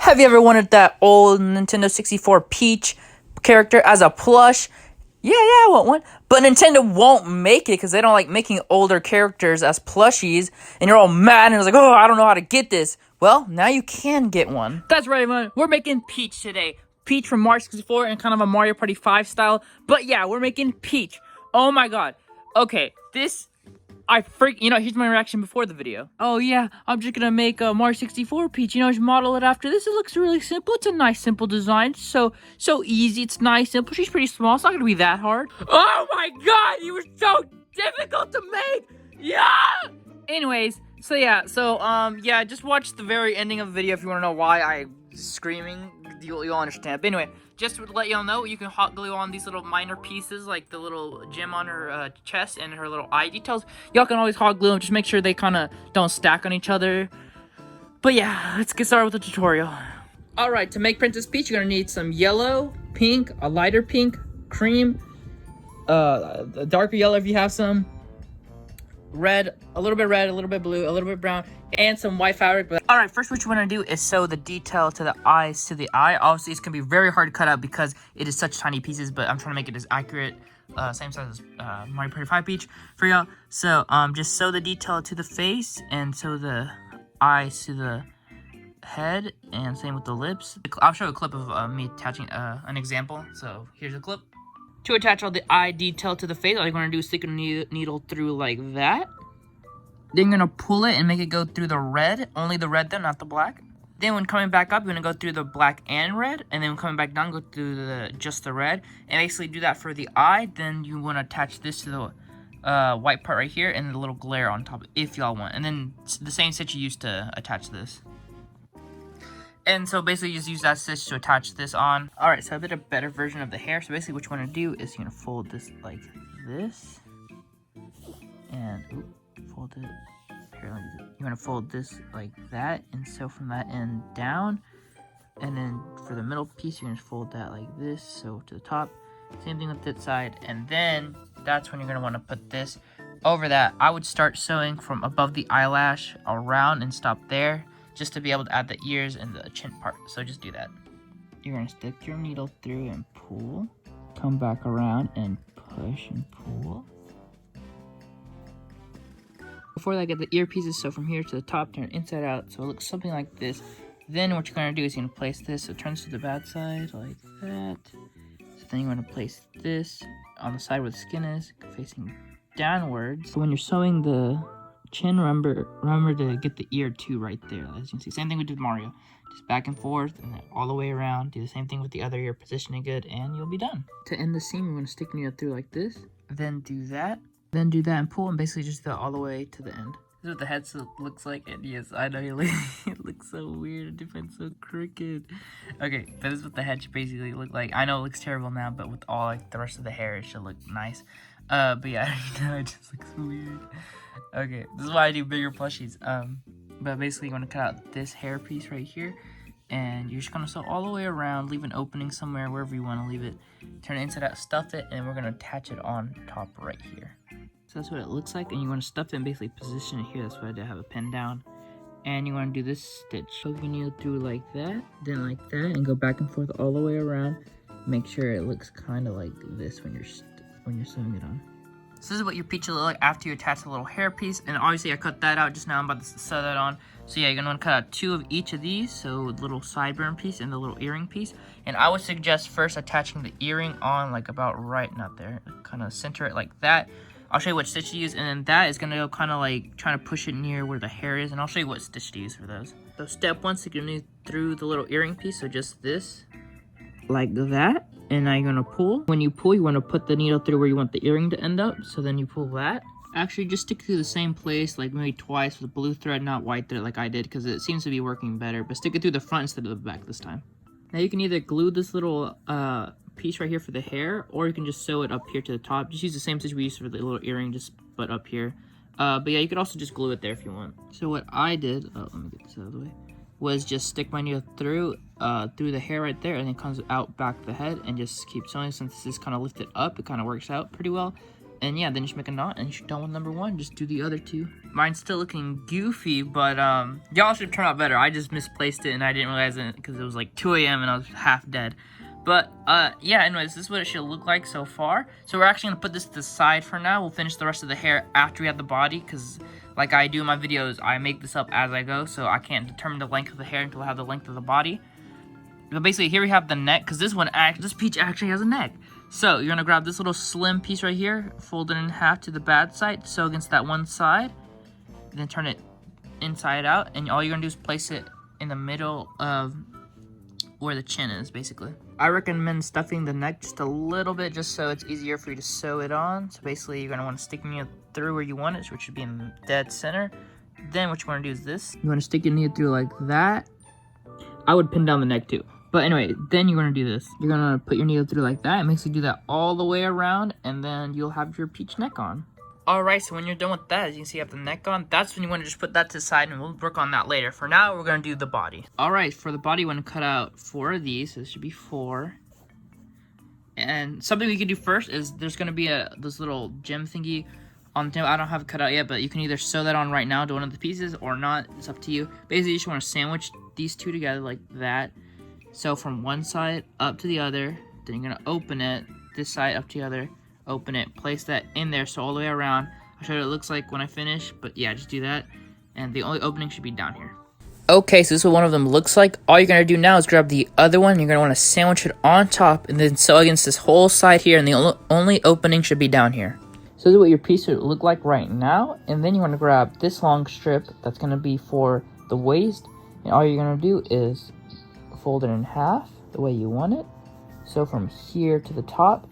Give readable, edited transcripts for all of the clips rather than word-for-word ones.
Have you ever wanted that old Nintendo 64 Peach character as a plush? Yeah, I want one. But Nintendo won't make it because they don't like making older characters as plushies. And you're all mad and you're like, oh, I don't know how to get this. Well, now you can get one. That's right, man. We're making Peach today. Peach from Mario 64 and kind of a Mario Party 5 style. But yeah, we're making Peach. Oh my god. Okay, this... here's my reaction before the video. Oh yeah, I'm just gonna make a Mario 64 Peach, just model it after this. It looks really simple. It's a nice, simple design. So easy. It's nice, simple. She's pretty small. It's not gonna be that hard. Oh my god, you were so difficult to make! Yeah! Anyways, just watch the very ending of the video if you wanna know why I'm screaming. You'll understand. But anyway, just to let y'all know, you can hot glue on these little minor pieces, like the little gem on her chest and her little eye details. Y'all can always hot glue them, just make sure they kind of don't stack on each other. But yeah, let's get started with the tutorial. Alright, to make Princess Peach, you're gonna need some yellow, pink, a lighter pink, cream, a darker yellow if you have some, red, a little bit blue, a little bit brown, and some white fabric. But all right, first what you want to do is sew the detail to the eyes to the eye. Obviously, it's gonna be very hard to cut out because it is such tiny pieces, but I'm trying to make it as accurate, same size as Mario Party 5 Peach for y'all. So just sew the detail to the face and sew the eyes to the head, and same with the lips. I'll show a clip of me attaching an example. So here's a clip. To attach all the eye detail to the face, all you're going to do is stick a needle through like that. Then you're going to pull it and make it go through the red. Only the red though, not the black. Then when coming back up, you're going to go through the black and red. And then when coming back down, go through just the red. And basically do that for the eye. Then you want to attach this to the white part right here and the little glare on top if y'all want. And then the same stitch you used to attach this. And so basically you just use that stitch to attach this on. Alright, so I did a better version of the hair. So basically what you want to do is you're going to fold this like this. And, fold it. Here, you're going to fold this like that. And so from that end down. And then for the middle piece, you're going to fold that like this. So to the top. Same thing with this side. And then that's when you're going to want to put this over that. I would start sewing from above the eyelash around and stop there, just to be able to add the ears and the chin part. So just do that. You're gonna stick your needle through and pull. Come back around and push and pull. Before that, get the earpieces. So from here to the top, turn inside out. So it looks something like this. Then what you're gonna do is you're gonna place this. So it turns to the bad side like that. So then you're gonna place this on the side where the skin is, facing downwards. So when you're sewing the chin, remember to get the ear too right there, as you can see. Same thing we did with Mario. Just back and forth and then all the way around. Do the same thing with the other ear, positioning good, and you'll be done. To end the seam, we're going to stick needle through like this. Then do that. Then do that and pull, and basically just do that all the way to the end. This is what the head looks like, and yes, I know it looks so weird and different, so crooked. Okay, but this is what the head should basically look like. I know it looks terrible now, but with all like the rest of the hair, it should look nice. But yeah, it just looks weird. Okay, this is why I do bigger plushies. But basically, you're going to cut out this hair piece right here. And you're just going to sew all the way around, leave an opening somewhere, wherever you want to leave it. Turn it inside out, stuff it, and we're going to attach it on top right here. So that's what it looks like, and you want to stuff it and basically position it here. That's why I did have a pin down. And you want to do this stitch. Poke your needle through like that, then like that, and go back and forth all the way around. Make sure it looks kind of like this when you're sewing it on. So this is what your peach will look like after you attach the little hair piece. And obviously I cut that out just now. I'm about to sew that on. So yeah, you're going to want to cut out 2 of each of these. So the little sideburn piece and the little earring piece. And I would suggest first attaching the earring on like about right, not there. Kind of center it like that. I'll show you what stitch to use. And then that is going to go kind of like trying to push it near where the hair is. And I'll show you what stitch to use for those. So step 1, stick your needle through the little earring piece. So just this. Like that. And now you're going to pull. When you pull, you want to put the needle through where you want the earring to end up. So then you pull that. Actually, just stick to the same place, like maybe twice with blue thread, not white thread like I did, because it seems to be working better. But stick it through the front instead of the back this time. Now you can either glue this little piece right here for the hair, or you can just sew it up here to the top. Just use the same stitch we used for the little earring, just but up here. But yeah, you could also just glue it there if you want. So what I did, let me get this out of the way, was just stick my needle through the hair right there, and then it comes out back the head, and just keep sewing. Since this is kind of lifted up, it kind of works out pretty well. And yeah, then you should make a knot, and you're done with number 1. Just do the other 2. Mine's still looking goofy, but y'all should turn out better. I just misplaced it, and I didn't realize it because it was like 2 a.m. and I was half dead. But yeah, anyways, this is what it should look like so far. So we're actually gonna put this to the side for now. We'll finish the rest of the hair after we have the body, because like I do in my videos, I make this up as I go, so I can't determine the length of the hair until I have the length of the body. But basically, here we have the neck, because this Peach actually has a neck. So you're gonna grab this little slim piece right here, fold it in half to the bad side, sew against that one side, and then turn it inside out. And all you're gonna do is place it in the middle of where the chin is, basically. I recommend stuffing the neck just a little bit, just so it's easier for you to sew it on. So basically, you're gonna want to stick your needle through where you want it, which should be in the dead center. Then what you want to do is this. You want to stick your needle through like that. I would pin down the neck too. But anyway, then you're going to do this. You're going to put your needle through like that. It makes you do that all the way around, and then you'll have your peach neck on. Alright, so when you're done with that, as you can see, you have the neck on. That's when you want to just put that to the side, and we'll work on that later. For now, we're going to do the body. Alright, for the body, you want to cut out 4 of these. So this should be 4. And something we can do first is there's going to be this little gem thingy on the tail. I don't have it cut out yet, but you can either sew that on right now to one of the pieces or not. It's up to you. Basically, you just want to sandwich these 2 together like that. So from one side up to the other, then you're going to open it, this side up to the other, open it, place that in there, so all the way around. I'll show you what it looks like when I finish, but yeah, just do that. And the only opening should be down here. Okay, so this is what one of them looks like. All you're going to do now is grab the other one. You're going to want to sandwich it on top and then sew against this whole side here, and the only opening should be down here. So this is what your piece should look like right now. And then you want to grab this long strip that's going to be for the waist. And all you're going to do is fold it in half the way you want it. So from here to the top.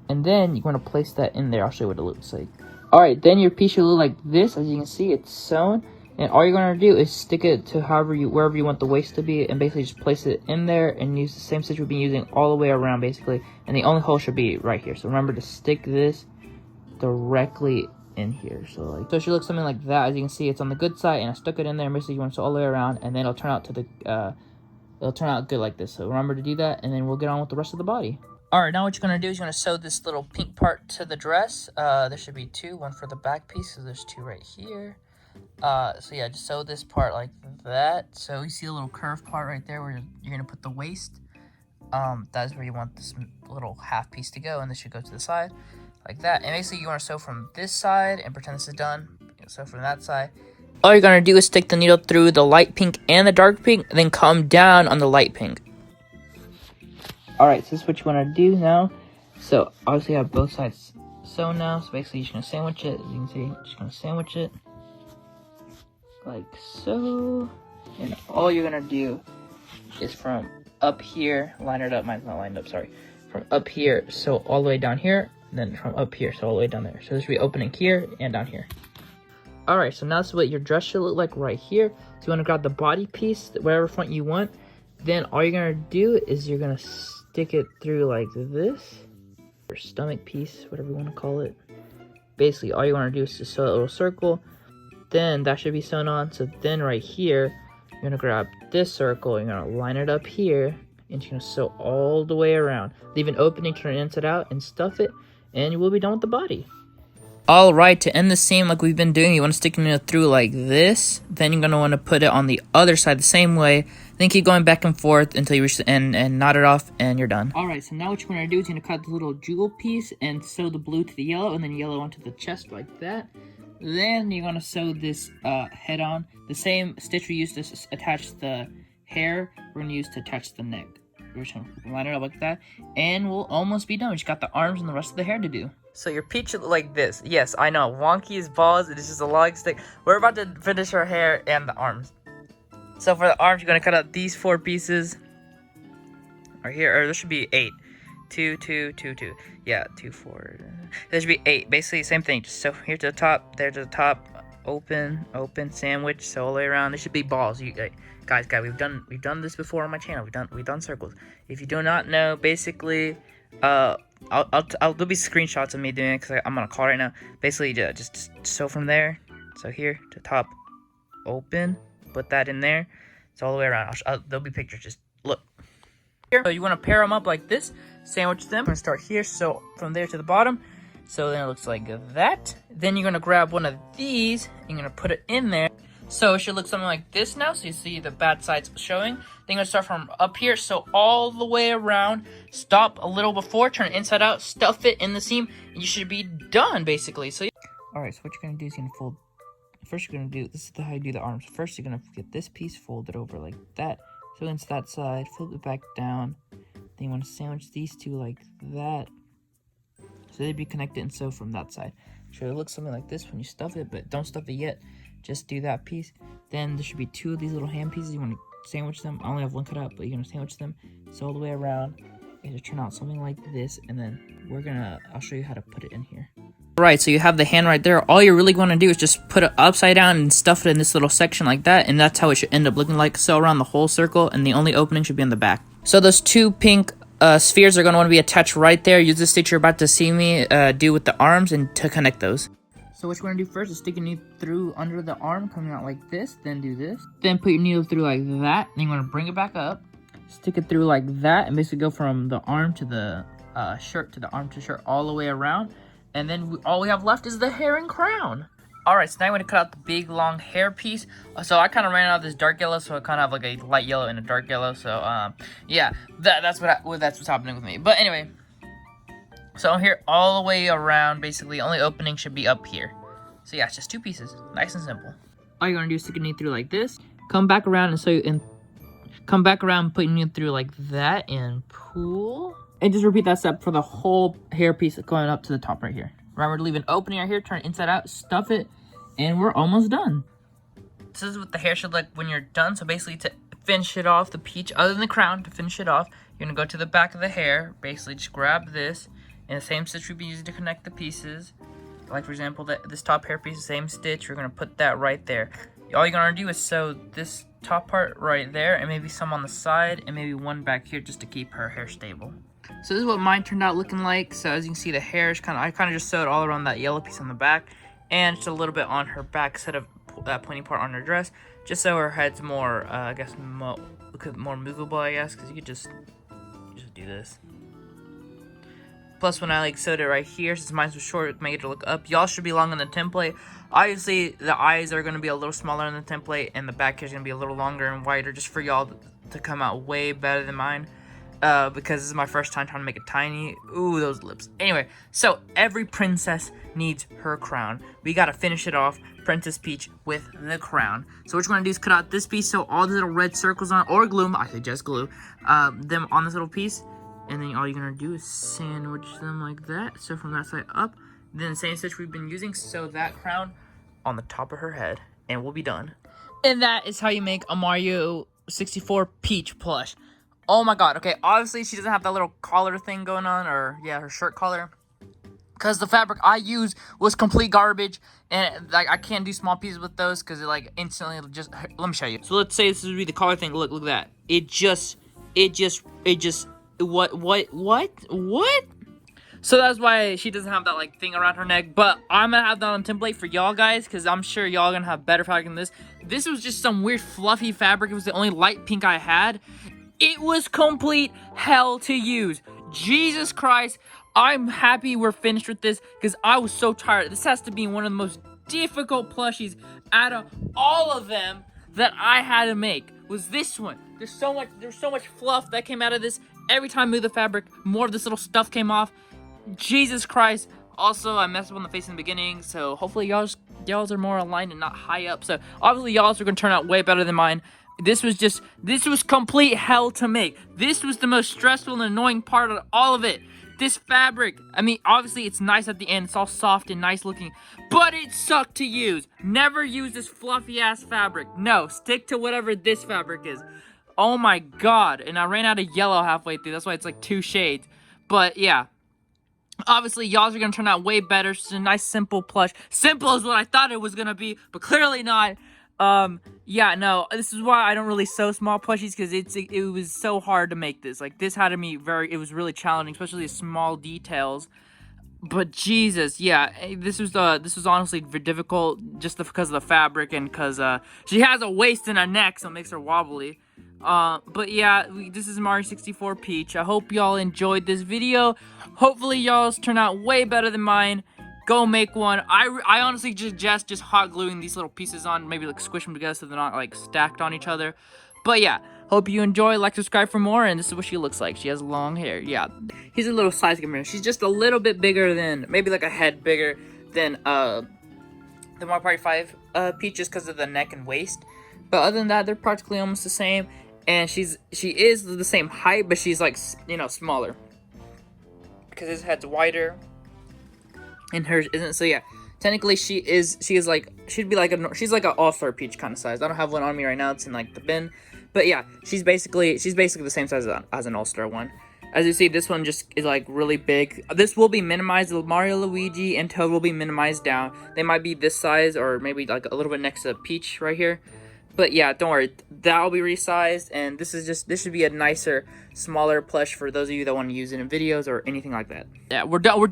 And then you're going to place that in there. I'll show you what it looks like. Alright, then your piece should look like this. As you can see, it's sewn. And all you're going to do is stick it to wherever you want the waist to be. And basically just place it in there and use the same stitch we've been using all the way around, basically. And the only hole should be right here. So remember to stick this directly in here. So it should look something like that. As you can see, it's on the good side, and I stuck it in there. And basically you want to sew all the way around, and then it'll turn out to the it'll turn out good like this. So remember to do that, and then we'll get on with the rest of the body. Alright, now what you're going to do is you're going to sew this little pink part to the dress. There should be 2, one for the back piece, so there's 2 right here. So yeah, just sew this part like that. So you see a little curved part right there where you're going to put the waist. That's where you want this little half piece to go, and this should go to the side like that. And basically you want to sew from this side and pretend this is done. Sew from that side. All you're going to do is stick the needle through the light pink and the dark pink, and then come down on the light pink. Alright, so this is what you want to do now. So obviously I have both sides sewn now. So basically you're just going to sandwich it. As you can see, just going to sandwich it like so. And all you're going to do is from up here, line it up. Mine's not lined up, sorry. From up here, so all the way down here. Then from up here, so all the way down there. So this should be opening here and down here. Alright, so now this is what your dress should look like right here. So you want to grab the body piece, whatever front you want. Then all you're going to do is you're going to stick it through like this. Your stomach piece, whatever you want to call it. Basically, all you want to do is just sew a little circle. Then that should be sewn on. So then right here, you're going to grab this circle. You're going to line it up here. And you're going to sew all the way around. Leave an opening, turn it inside out, and stuff it. And you will be done with the body. Alright, to end the seam like we've been doing, you want to stick it through like this. Then you're going to want to put it on the other side the same way. Then keep going back and forth until you reach the end and knot it off, and you're done. Alright, so now what you're going to do is you're going to cut the little jewel piece and sew the blue to the yellow, and then yellow onto the chest like that. Then you're going to sew this head on. The same stitch we used to attach the hair, we're going to use to attach the neck. We're just going to line it up like that, and we'll almost be done. We just got the arms and the rest of the hair to do. So your peach should look like this. Yes, I know, wonky as balls. It is just a long stick. We're about to finish her hair and the arms. So for the arms, you're going to cut out these 4 pieces. Right here, or there should be 8. 2, 2, 2, 2. Yeah, 2, 4. There should be 8. Basically, same thing. Just sew here to the top, there to the top. Open, open, sandwich, sew all the way around. There should be balls. Guys, we've done this before on my channel. We've done circles. If you do not know, basically, there'll be screenshots of me doing it because I'm on a call right now. Basically, just sew from there. So here to top, open, put that in there. It's all the way around. There'll be pictures. Just look. Here, so you want to pair them up like this. Sandwich them. I'm gonna start here. So from there to the bottom. So then it looks like that. Then you're gonna grab one of these and you're gonna put it in there. So it should look something like this now. So you see the bad sides showing. Then you're gonna start from up here. So all the way around, stop a little before, turn it inside out, stuff it in the seam, and you should be done basically. So alright, so what you're gonna do is you're gonna fold. First you're gonna do, this is how you do the arms. First you're gonna get this piece folded over like that. So into that side, flip it back down. Then you wanna sandwich these two like that. So they'd be connected and sew from that side. So it looks something like this when you stuff it, but don't stuff it yet. Just do that piece. Then there should be two of these little hand pieces. You want to sandwich them. I only have one cut out, but you're going to sandwich them. So all the way around. It'll turn out something like this. And then I'll show you how to put it in here. Alright, so you have the hand right there. All you're really going to do is just put it upside down and stuff it in this little section like that. And that's how it should end up looking like. Sew around the whole circle. And the only opening should be on the back. So those two pink spheres are going to want to be attached right there. Use the stitch you're about to see me do with the arms and to connect those. So what you're going to do first is stick your needle through under the arm, coming out like this, then do this. Then put your needle through like that, then you're going to bring it back up, stick it through like that, and basically go from the arm to the shirt to the arm to shirt all the way around. And then all we have left is the hair and crown. Alright, so now I'm going to cut out the big long hair piece. So I kind of ran out of this dark yellow, so I kind of have like a light yellow and a dark yellow. So yeah, that's what's happening with me. But anyway, so here all the way around, basically, only opening should be up here. So yeah, it's just two pieces, nice and simple. All you're gonna do is stick your needle through like this, come back around and come back around and put your needle through like that and pull. And just repeat that step for the whole hair piece going up to the top right here. Remember to leave an opening right here, turn it inside out, stuff it, and we're almost done. This is what the hair should look when you're done. So basically to finish it off, the peach, other than the crown, to finish it off, you're gonna go to the back of the hair, basically just grab this, and the same stitch we've been using to connect the pieces. Like for example, this top hair piece, the same stitch, we're gonna put that right there. All you're gonna do is sew this top part right there, and maybe some on the side, and maybe one back here just to keep her hair stable. So this is what mine turned out looking like. So as you can see, the hair is I kind of just sewed all around that yellow piece on the back, and just a little bit on her back instead of that pointy part on her dress, just so her head's more, I guess, more movable, I guess, because you could just do this. Plus, when I like sewed it right here, since mine was short, make it look up. Y'all should be long in the template. Obviously, the eyes are going to be a little smaller in the template, and the back here is going to be a little longer and wider, just for y'all to come out way better than mine. Because this is my first time trying to make it tiny. Ooh, those lips. Anyway, so every princess needs her crown. We got to finish it off, Princess Peach, with the crown. So what you're going to do is cut out this piece, so all the little red circles on, or glue them, I say just glue, them on this little piece. And then all you're going to do is sandwich them like that. So from that side up. Then the same stitch we've been using. Sew that crown on the top of her head. And we'll be done. And that is how you make a Mario 64 Peach plush. Oh my god. Okay, obviously she doesn't have that little collar thing going on. Or, yeah, her shirt collar. Because the fabric I used was complete garbage. And like I can't do small pieces with those. Because it like instantly just... Let me show you. So let's say this would be the collar thing. Look at that. It just... What? So that's why she doesn't have that like thing around her neck. But I'm gonna have that on template for y'all guys, because I'm sure y'all gonna have better fabric than this. This was just some weird fluffy fabric. It was the only light pink I had. It was complete hell to use. Jesus Christ. I'm happy we're finished with this, because I was so tired. This has to be one of the most difficult plushies out of all of them that I had to make. Was this one. There's so much fluff that came out of this. Every time I moved the fabric, more of this little stuff came off. Jesus Christ. Also, I messed up on the face in the beginning, so hopefully y'all's are more aligned and not high up. So obviously y'all's are gonna turn out way better than mine. This was complete hell to make. This was the most stressful and annoying part of all of it. This fabric, I mean, obviously it's nice at the end. It's all soft and nice looking, but it sucked to use. Never use this fluffy ass fabric. No, stick to whatever this fabric is. Oh my god. And I ran out of yellow halfway through. That's why it's like 2 shades. But yeah. Obviously, y'all's are going to turn out way better. It's a nice, simple plush. Simple is what I thought it was going to be, but clearly not. Yeah, no. This is why I don't really sew small plushies, because it was so hard to make this. Like, this had to be it was really challenging, especially the small details. But Jesus, yeah, this was honestly very difficult just because of the fabric and because she has a waist and a neck, so it makes her wobbly. But yeah, this is Mario 64 Peach. I hope y'all enjoyed this video. Hopefully y'all's turn out way better than mine. Go make one. I honestly just hot gluing these little pieces on, maybe like squish them together so they're not like stacked on each other. But yeah, hope you enjoy. Like, subscribe for more. And this is what she looks like. She has long hair. Yeah, here's a little size comparison. She's just a little bit bigger than, maybe like a head bigger than the Mario Party 5 Peach, just because of the neck and waist. But other than that, they're practically almost the same. And she is the same height, but she's like, you know, smaller because his head's wider and hers isn't. So yeah, technically she'd be like she's like an all-star Peach kind of size. I don't have one on me right now. It's in like the bin. But yeah, she's basically the same size as an all-star one. As you see, this one just is like really big. This will be minimized. Mario, Luigi, and Toad will be minimized down. They might be this size or maybe like a little bit next to Peach right here. But yeah, don't worry, that'll be resized, and this should be a nicer, smaller plush for those of you that want to use it in videos or anything like that. Yeah, we're done.